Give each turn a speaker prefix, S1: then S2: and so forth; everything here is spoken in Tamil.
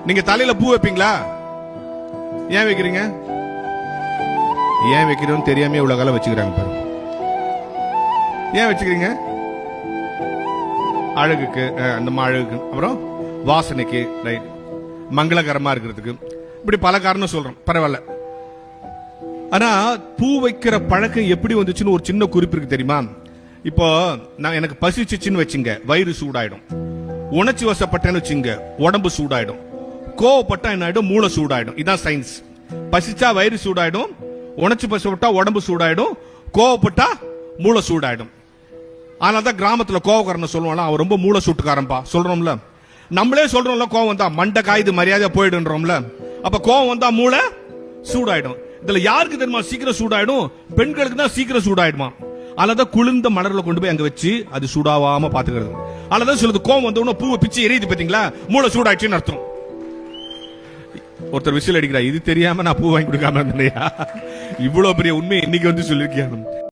S1: நீங்க தலையில பூ வைப்பீங்களா? ஏன் வைக்கிறீங்க? ஏன் வைக்கிறோம் தெரியாம இவ்வளவு காலம் வச்சுக்கிறாங்க பாரு. ஏன் வச்சுக்கிறீங்க? அழகுக்கு, அந்த அழகுக்கு, அப்புறம் வாசனைக்கு, ரைட், மங்களகரமா இருக்கிறதுக்கு, இப்படி பல காரணம் சொல்றோம். பரவாயில்ல. ஆனா பூ வைக்கிற பழக்கம் எப்படி வந்துச்சுன்னு ஒரு சின்ன குறிப்பு இருக்கு தெரியுமா? இப்போ நான் எனக்கு பசிச்சுன்னு வச்சுங்க, வயிறு சூடாயிடும். உணர்ச்சி வசப்பட்டேன்னு வச்சுங்க, உடம்பு சூடாயிடும். கோவப்பட்டா என்ன ஆயிடும்? மூளை சூடாயிடும். இதான் சயின்ஸ். பசிச்சா வயிறு சூடாயிடும், உணர்ச்சி வசப்பட்டா உடம்பு சூடாயிடும், கோவப்பட்டா மூளை சூடாயிடும். ஆனால்தான் கிராமத்துல கோவக்காரன் சொல்லுவாங்க, அவன் ரொம்ப மூளை சூட்டுக்காரன்பா சொல்றோம்ல. நம்மளே சொல்றோம்ல, கோவம் வந்தா மண்டை காயுது மரியாதையா போயிடுன்றோம்ல. அப்ப கோவம் வந்தா மூளை சூடாயிடும். இதுல யாருக்கு தெரியுமா சீக்கிரம் சூடாயிடும்? பெண்களுக்கு தான் சீக்கிரம் சூடாயிடுமா. அதனாலதான் குளிர்ந்த மலர்ல கொண்டு போய் அங்க வச்சு அது சூடாவாம பாத்துக்கிறது. அதனாலதான் சொல்லுது, கோவம் வந்த பூவை பிச்சு எரியுது பாத்தீங்களா, மூளை சூடாயிடுச்சுன்னு அர்த்தம். ஒருத்தர் விசில் அடிக்கிறா, இது தெரியாம நான் பூ வாங்கி கொடுக்காம இருந்தேன். இவ்வளவு பெரிய உண்மை இன்னைக்கு வந்து சொல்லிருக்கேன்.